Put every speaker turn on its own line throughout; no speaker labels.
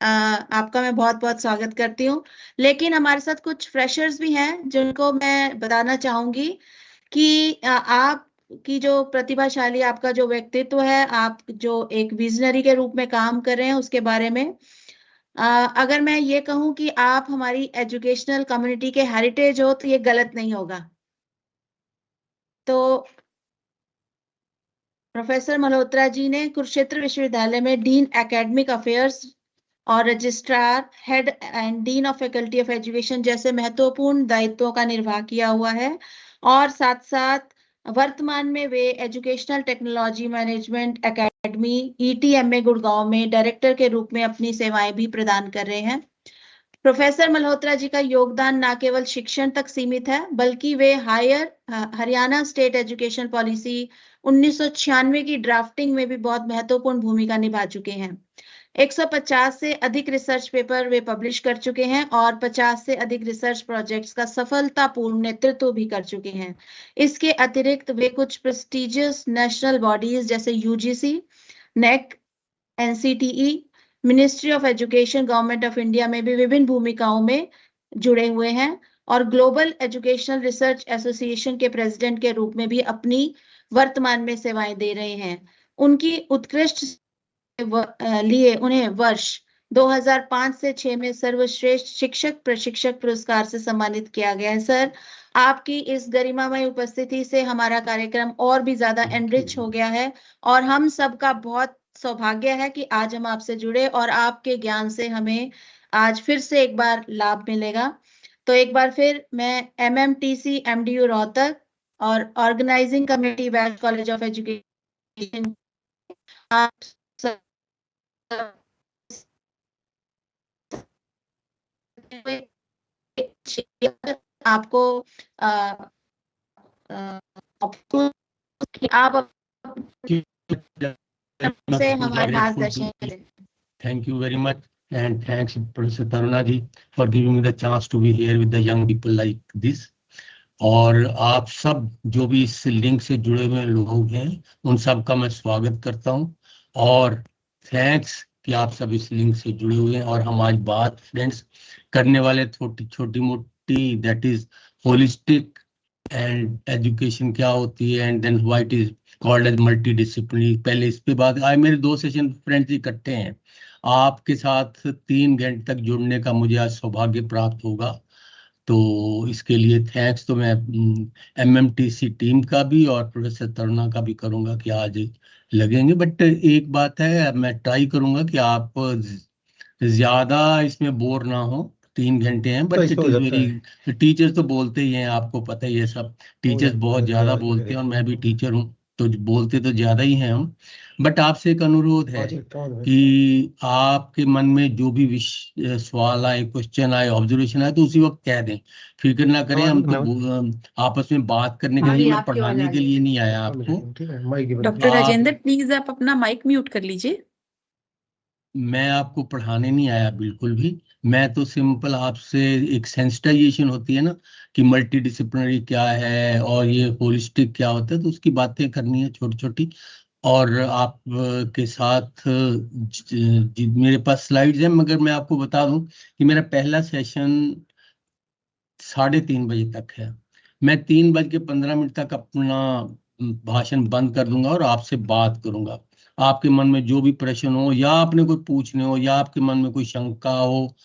आपका मैं बहुत बहुत स्वागत करती हूँ। लेकिन हमारे साथ कुछ फ्रेशर्स भी हैं जिनको मैं बताना चाहूंगी कि आप की जो प्रतिभाशाली आपका जो व्यक्तित्व है, आप जो एक विजनरी के रूप में काम कर रहे हैं उसके बारे में अगर मैं ये कहूँ कि आप हमारी एजुकेशनल कम्युनिटी के हेरिटेज हो तो ये गलत नहीं होगा। तो प्रोफेसर मल्होत्रा जी ने कुरुक्षेत्र विश्वविद्यालय में डीन एकेडमिक अफेयर्स और registrar, head and dean of faculty of education जैसे महत्वपूर्ण दायित्वों का निर्वाह किया हुआ है और साथ साथ वर्तमान में वे educational technology management academy ETMA Gurgaon में डायरेक्टर के रूप में अपनी सेवाएं भी प्रदान कर रहे हैं। प्रोफेसर मल्होत्रा जी का योगदान न केवल शिक्षण तक सीमित है बल्कि वे हरियाणा स्टेट एजुकेशन पॉलिसी 1996 की ड्राफ्टिंग में भी बहुत महत्वपूर्ण भूमिका निभा चुके हैं। 150 से अधिक रिसर्च पेपर वे पब्लिश कर चुके हैं और 50 से अधिक रिसर्च प्रोजेक्ट्स का सफलतापूर्ण नेतृत्व भी कर चुके हैं। इसके अतिरिक्त वे कुछ प्रेस्टिजियस नेशनल बॉडीज जैसे UGC, NEC, NCTE, ministry of education, government of India में भी विभिन्न भूमिकाओं में जुड़े हुए हैं और ग्लोबल एजुकेशनल रिसर्च एसोसिएशन के प्रेसिडेंट के रूप में भी अपनी वर्तमान में सेवाएं दे रहे हैं। उनकी उत्कृष्ट लिए उन्हें वर्ष 2005 से 6 में सर्वश्रेष्ठ शिक्षक प्रशिक्षक पुरस्कार से सम्मानित किया गया है। सर, आपकी इस गरिमामय उपस्थिति से हमारा कार्यक्रम और भी ज्यादा एनरिच हो गया है और हम सबका बहुत सौभाग्य है कि आज हम आपसे जुड़े और आपके ज्ञान से हमें आज फिर से एक बार लाभ मिलेगा। तो एक बार फिर मैं MMTC MDU रोहतक और organising committee Vaish college of education आप सब आपको आप से हमारे मार्गदर्शन करें।
Thank you very much and thanks Professor Taruna ji for giving me the chance to be here with the young people like this. और आप सब जो भी इस लिंक से जुड़े हुए लोग हैं उन सब का मैं स्वागत करता हूं और थैंक्स कि आप सब इस लिंक से जुड़े हुए हैं। और हम आज बात फ्रेंड्स करने वाले छोटी मोटी that is holistic and education क्या होती है and then what is called as multidisciplinary. पहले इस पे बात आज मेरे 2 सेशन फ्रेंड्स इकट्ठे हैं, आपके साथ 3 घंटे तक जुड़ने का मुझे आज सौभाग्य प्राप्त होगा, तो इसके लिए थैंक्स तो मैं MMTC टीम का भी और प्रोफेसर तरुणा का भी करूंगा कि आज लगेंगे। बट एक बात है, मैं ट्राई करूंगा कि आप ज्यादा इसमें बोर ना हो। 3 घंटे हैं but it is very, teachers तो बोलते ही हैं, आपको पता ही है, सब टीचर्स बहुत ज्यादा बोलते हैं और मैं भी टीचर हूँ तो बोलते तो ज्यादा ही हैं हम। बट आपसे एक अनुरोध है कि आपके मन में जो भी सवाल आए, क्वेश्चन आए, ऑब्जर्वेशन आए तो उसी वक्त कह दें, फिक्र ना करें। हम तो आपस में बात करने के लिए, मैं पढ़ाने के लिए नहीं आया आपको।
डॉक्टर राजेंद्र प्लीज आप अपना माइक म्यूट कर लीजिए।
मैं आपको पढ़ाने नहीं आया बिल्कुल भी, मैं तो सिंपल आपसे एक सेंसिटाइजेशन होती है ना कि मल्टी डिसिप्लिनरी क्या है और ये होलिस्टिक क्या होता है, तो उसकी बातें करनी है छोटी छोटी। और आप के साथ मेरे पास स्लाइड्स हैं, मगर मैं आपको बता दूं कि मेरा पहला सेशन 3:30 बजे तक है। मैं 3:15 तक अपना भाषण बंद कर दूंगा और आपसे बात करूंगा। आपके मन में जो भी प्रश्न हो या आपने कोई पूछने हो या आपके मन में कोई शंका हो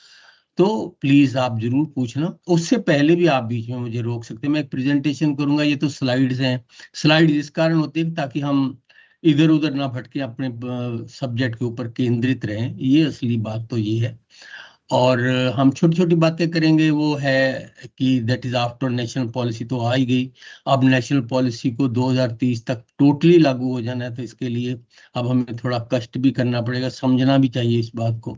तो प्लीज आप जरूर पूछना। उससे पहले भी आप बीच में मुझे रोक सकते हैं, मैं एक प्रेजेंटेशन करूंगा। ये तो स्लाइड्स हैं, स्लाइड्स इस कारण होती है ताकि हम इधर उधर ना भटके, अपने सब्जेक्ट के ऊपर केंद्रित रहें, ये असली बात तो ये है। और हम छोटी छोटी बातें करेंगे, वो है कि that is after national policy तो आ ही गई, अब नेशनल पॉलिसी को 2030 तक टोटली लागू हो जाना है, तो इसके लिए अब हमें थोड़ा कष्ट भी करना पड़ेगा, समझना भी चाहिए इस बात को।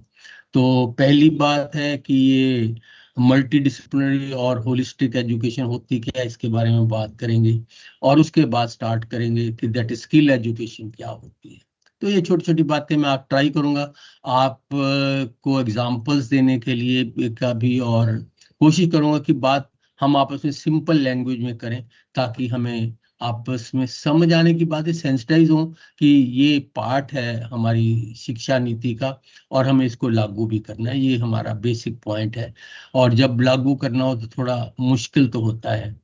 तो पहली बात है कि ये मल्टी डिसिप्लिनरी और होलिस्टिक एजुकेशन होती क्या है, इसके बारे में बात करेंगे। और उसके बाद स्टार्ट करेंगे कि दैट स्किल एजुकेशन क्या होती है। तो ये छोटी छोटी बातें मैं आप ट्राई करूंगा आप को एग्जांपल्स देने के लिए का भी, और कोशिश करूंगा कि बात हम आपस में सिंपल लैंग्वेज में करें ताकि हमें आपस में समझ आने की बात है, सेंसिटाइज हो कि ये पार्ट है हमारी शिक्षा नीति का और हमें इसको लागू भी करना है, ये हमारा बेसिक पॉइंट है। और जब लागू करना हो तो थोड़ा मुश्किल तो होता है।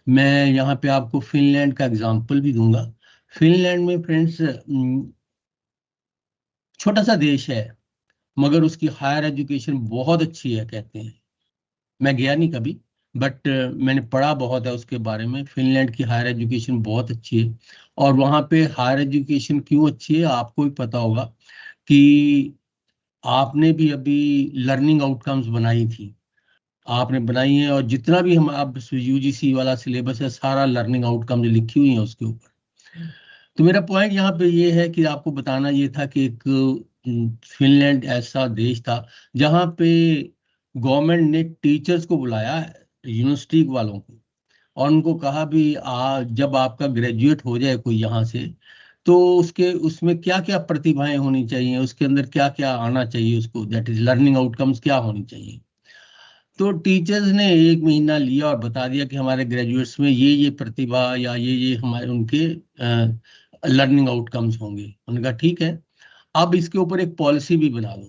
मैं यहाँ पे आपको फिनलैंड का एग्जांपल भी दूंगा। फिनलैंड में फ्रेंड्स छोटा सा देश है, मगर उसकी हायर एजुकेशन बहुत अच्छी है कहते हैं। मैं गया नहीं कभी, बट मैंने पढ़ा बहुत है उसके बारे में। फिनलैंड की हायर एजुकेशन बहुत अच्छी है। और वहाँ पे हायर एजुकेशन क्यों अच्छी है आपको भी पता होगा कि आपने भी अभी लर्निंग आउटकम्स बनाई थी, आपने बनाई है। और जितना भी हम अब यूजीसी वाला सिलेबस है, सारा लर्निंग आउटकम जो लिखी हुई है उसके ऊपर। तो मेरा पॉइंट यहाँ पे ये है कि आपको बताना ये था कि एक फिनलैंड ऐसा देश था जहाँ पे गवर्नमेंट ने टीचर्स को बुलाया, यूनिवर्सिटी वालों को, और उनको कहा भी जब आपका ग्रेजुएट हो जाए कोई यहाँ से, तो उसके उसमें क्या क्या प्रतिभाएं होनी चाहिए, उसके अंदर क्या क्या आना चाहिए, उसको दैट इज लर्निंग आउटकम्स क्या होनी चाहिए। तो टीचर्स ने 1 महीना लिया और बता दिया कि हमारे ग्रेजुएट्स में ये प्रतिभा या ये हमारे उनके लर्निंग आउटकम्स होंगे। उन्होंने कहा ठीक है, अब इसके ऊपर एक पॉलिसी भी बना दो।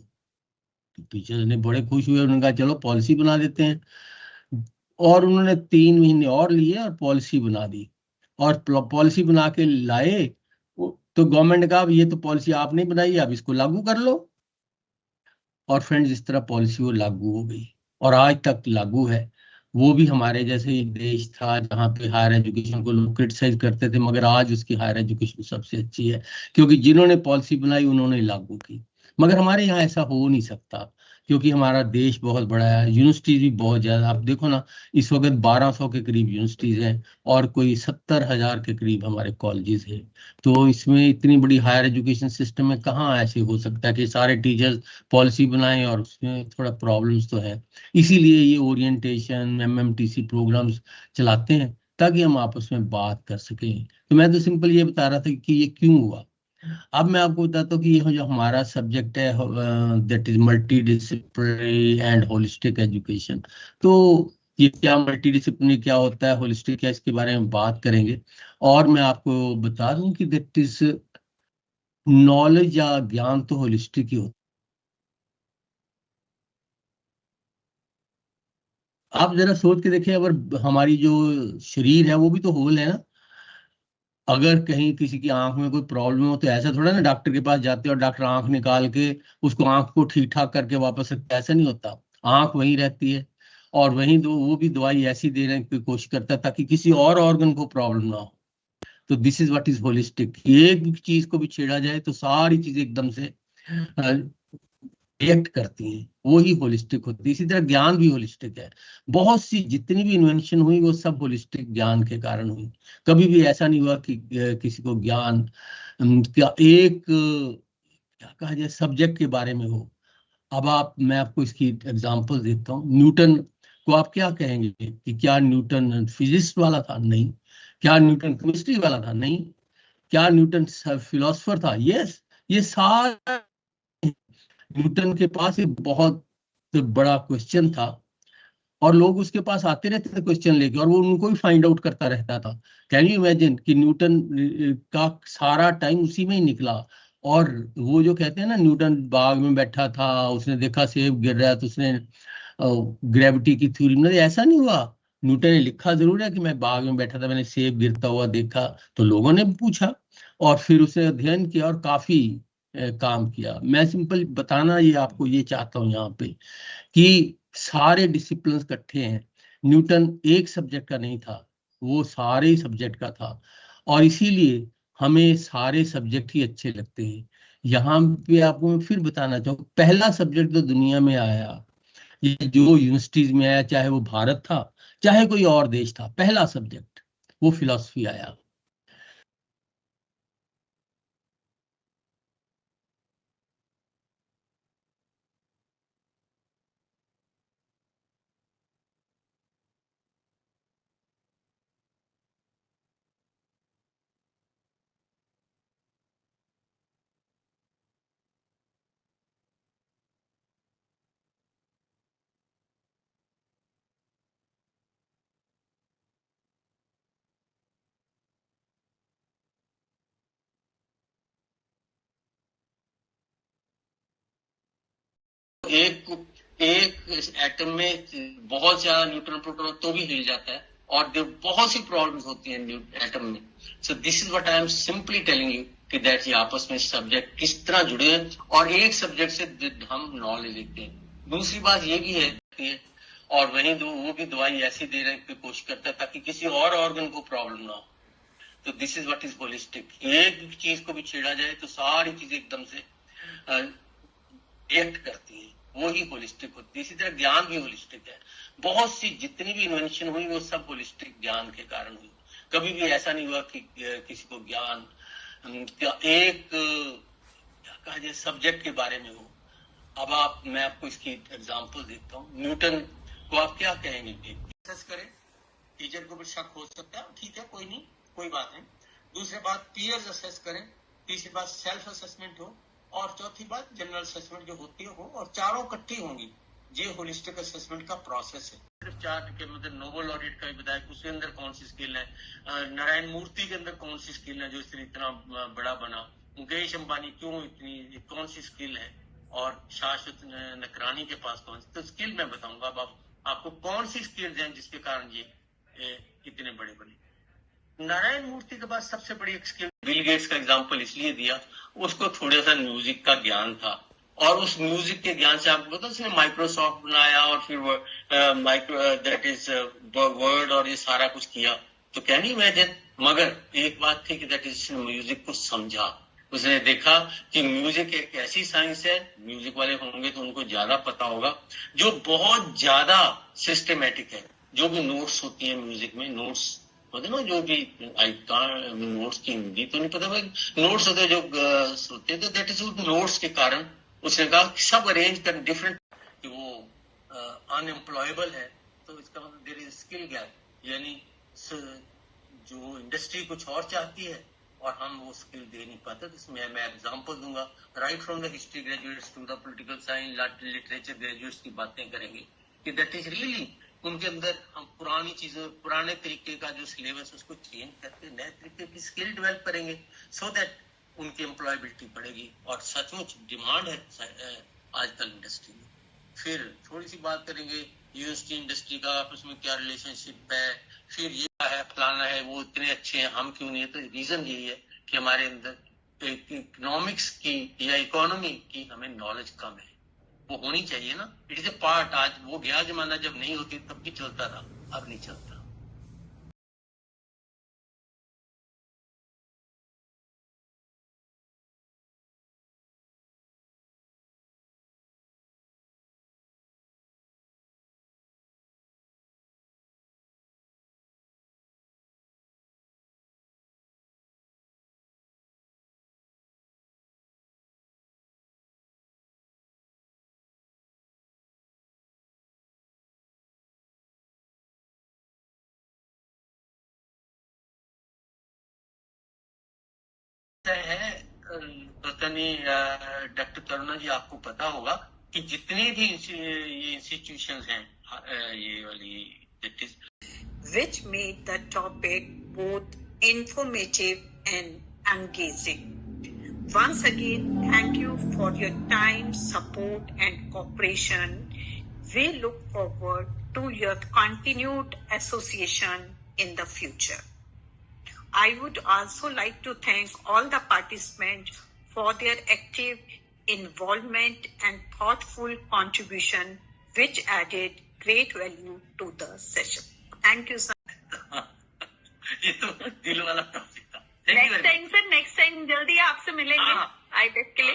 तो टीचर्स ने बड़े खुश हुए, उन्होंने कहा चलो पॉलिसी बना देते हैं। और उन्होंने 3 महीने और लिए और पॉलिसी बना दी। और पॉलिसी बना के लाए। तो गवर्नमेंट ने कहा "अब ये तो पॉलिसी आपने बनाई, अब इसको लागू कर लो"। और फ्रेंड्स इस तरह पॉलिसी वो लागू हो गई और आज तक लागू है। वो भी हमारे जैसे ही देश था जहाँ पे हायर एजुकेशन को लोग क्रिटिसाइज करते थे, मगर आज उसकी हायर एजुकेशन सबसे अच्छी है, क्योंकि जिन्होंने पॉलिसी बनाई उन्होंने लागू की। मगर हमारे यहाँ ऐसा हो नहीं सकता, क्योंकि हमारा देश बहुत बड़ा है, यूनिवर्सिटीज भी बहुत ज्यादा। आप देखो ना, इस वक्त 1200 के करीब यूनिवर्सिटीज हैं और कोई 70,000 के करीब हमारे कॉलेजेस हैं। तो इसमें इतनी बड़ी हायर एजुकेशन सिस्टम में कहाँ ऐसे हो सकता है कि सारे टीचर्स पॉलिसी बनाएं, और उसमें थोड़ा प्रॉब्लम्स तो है। इसीलिए ये ओरिएंटेशन एमएमटीसी प्रोग्राम्स चलाते हैं, ताकि हम आपस में बात कर सकें। तो मैं तो सिंपल ये बता रहा था कि ये क्यों हुआ। अब मैं आपको बताता हूँ कि ये जो हमारा सब्जेक्ट है that is multi disciplinary and holistic education. तो ये क्या मल्टी डिसिप्लिनरी क्या होता है, होलिस्टिक क्या, इसके बारे में बात करेंगे। और मैं आपको बता दूं कि दैट इज नॉलेज या ज्ञान तो होलिस्टिक ही होता है। आप जरा सोच के देखिए, अगर हमारी जो शरीर है वो भी तो होल है ना। अगर कहीं किसी की आंख में कोई प्रॉब्लम हो तो ऐसा थोड़ा ना डॉक्टर के पास जाते हैं और डॉक्टर आंख निकाल के उसको आंख को ठीक ठाक करके वापस रखता है, ऐसा नहीं होता। आंख वहीं रहती है और वहीं वो भी दवाई ऐसी देने की कोशिश करता है ताकि किसी और ऑर्गन को प्रॉब्लम ना हो। तो this is what is holistic. एक भी चीज को भी छेड़ा जाए तो सारी चीजें एकदम से रिएक्ट करती हैं, वो ही होलिस्टिक होती है। इसी तरह ज्ञान भी होलिस्टिक है। बहुत सी जितनी भी इन्वेंशन हुई वो सब होलिस्टिक ज्ञान के कारण हुई। कभी भी ऐसा नहीं हुआ कि किसी को ज्ञान क्या एक क्या कहा जाए सब्जेक्ट के बारे में हो। अब मैं आपको इसकी एग्जांपल देता हूँ। न्यूटन को आप क्या कहेंगे कि क्या न्यूटन फिजिक्स वाला था? नहीं। क्या न्यूटन केमिस्ट्री वाला था? नहीं। क्या न्यूटन फिलोसफर था? यस। ये सारा न्यूटन के पास एक बहुत बड़ा क्वेश्चन था और लोग उसके पास आते रहते थे क्वेश्चन लेके, और वो उनको ही फाइंड आउट करता रहता था। कैन यू इमेजिन कि न्यूटन का सारा टाइम उसी में ही निकला। और वो जो कहते हैं ना, न्यूटन बाग में बैठा था, उसने देखा सेब गिर रहा है तो उसने ग्रेविटी की थ्योरी में, ऐसा नहीं हुआ। न्यूटन ने लिखा जरूर है कि मैं बाग में बैठा था, मैंने सेब गिरता हुआ देखा। तो लोगों ने पूछा और फिर उसने अध्ययन किया और काफी काम किया। मैं सिंपल बताना ये आपको ये चाहता हूँ यहाँ पे कि सारे डिसिप्लिन इकट्ठे हैं। न्यूटन एक सब्जेक्ट का नहीं था, वो सारे सब्जेक्ट का था। और इसीलिए हमें सारे सब्जेक्ट ही अच्छे लगते हैं। यहाँ पे आपको मैं फिर बताना चाहूँ, पहला सब्जेक्ट जो दुनिया में आया, ये जो यूनिवर्सिटीज में आया, चाहे वो भारत था चाहे कोई और देश था, पहला सब्जेक्ट वो फिलॉसफी आया। एक एटम में बहुत ज्यादा न्यूट्रॉन प्रोटॉन तो भी हिल जाता है, और बहुत सी प्रॉब्लम्स होती हैं एटम में. So this is what I am simply telling you कि दैट ये आपस में सब्जेक्ट किस तरह जुड़े हैं, और एक सब्जेक्ट से हम नॉलेज लेते हैं. दूसरी बात ये भी है, और वहीं वो भी दवाई ऐसी दे रहे की कोशिश करता है ताकि किसी और ऑर्गन को प्रॉब्लम ना हो. तो this is what is holistic. एक चीज को भी छेड़ा जाए तो सारी चीज एकदम से रिएक्ट करती है, वो ही होलिस्टिक होती है. इसी तरह ज्ञान भी होलिस्टिक है. बहुत सी जितनी भी इन्वेंशन हुई वो सब होलिस्टिक ज्ञान के कारण हुई. कभी भी ऐसा नहीं हुआ कि किसी को ज्ञान एक क्या कहा जाए सब्जेक्ट के बारे में हो. अब मैं आपको इसकी एग्जांपल देता हूँ. न्यूटन को आप क्या कहेंगे? असेस करें, टीचर को भी शक हो सकता है, ठीक है, कोई नहीं, कोई बात नहीं. दूसरी बात पीयर्स असेस करें. तीसरी बात सेल्फ असेसमेंट हो. और चौथी बात जनरल असेसमेंट जो होती हो, और चारों इकट्ठी होंगी. ये होलिस्टिक असेसमेंट का प्रोसेस है. सिर्फ 4 के मतलब नोबेल लॉरेट का भी बताया कि उसके अंदर कौन सी स्किल है, नारायण मूर्ति के अंदर कौन सी स्किल है जो इससे इतना बड़ा बना, मुकेश अंबानी क्यों इतनी कौन सी स्किल है, और शाश्वत नकरानी के पास कौन सी. तो स्किल मैं बताऊंगा. अब आपको कौन सी स्किल्स हैं जिसके कारण ये इतने बड़े बने. नारायण मूर्ति के पास सबसे बड़ी एक स्किल, बिल गेट्स का एग्जांपल इसलिए दिया, उसको थोड़ा सा म्यूजिक का ज्ञान था, और उस म्यूजिक के ज्ञान से आपको पता उसने माइक्रोसॉफ्ट बनाया, और फिर दैट इज वर्ड, और ये सारा कुछ किया. तो कैन यू इमेजिन. मगर एक बात थी कि दैट इज म्यूजिक को समझा. उसने देखा कि म्यूजिक एक ऐसी साइंस है, म्यूजिक वाले होंगे तो उनको ज्यादा पता होगा, जो बहुत ज्यादा सिस्टमेटिक है. जो भी नोट्स होती है म्यूजिक में, नोट्स होते ना, जो भी नोट्स की हिंदी तो नहीं पता, नोट्स होते जो होते हैं, तो दैट इज नोट्स के कारण उसने कहा कि सब अरेंज कर डिफरेंट, कि वो अनएम्प्लॉयबल है. तो इसका मतलब देयर इज स्किल गैप, यानी जो इंडस्ट्री कुछ और चाहती है और हम वो स्किल दे नहीं पाते. तो इसमें मैं एग्जांपल दूंगा. Right from the history graduates to the political science literature graduates की बातें करेंगे कि दैट इज रियली उनके अंदर हम पुरानी चीजों, पुराने तरीके का जो सिलेबस उसको चेंज करके नए तरीके की स्किल डेवलप करेंगे, सो दैट उनकी एम्प्लॉयबिलिटी बढ़ेगी. और सचमुच डिमांड है आजकल इंडस्ट्री में. फिर थोड़ी सी बात करेंगे यूनिवर्सिटी इंडस्ट्री का आपस में क्या रिलेशनशिप है. फिर ये है फलाना है, वो इतने अच्छे हैं, हम क्यों नहीं है. तो रीजन यही है कि हमारे अंदर इकोनॉमिक्स की या इकोनॉमी की हमें नॉलेज कम है. वो होनी चाहिए ना. It is a part. आज वो गया जमाना जब नहीं होती तब भी चलता था, अब नहीं चलता. है पता नहीं डॉक्टर करुणा जी, आपको पता होगा कि जितने भी ये इंस्टीट्यूशंस हैं ये वाली,
which made the topic both informative and engaging. Once again, thank you for your time, support and cooperation. We look forward to your continued association in the future. I would also like to thank all the participants for their active involvement and thoughtful contribution, which added great value to the session. Thank you, sir.
ये तो दिल वाला topic था.
Next time sir, next time जल्दी आपसे मिलेंगे आई test के लिए.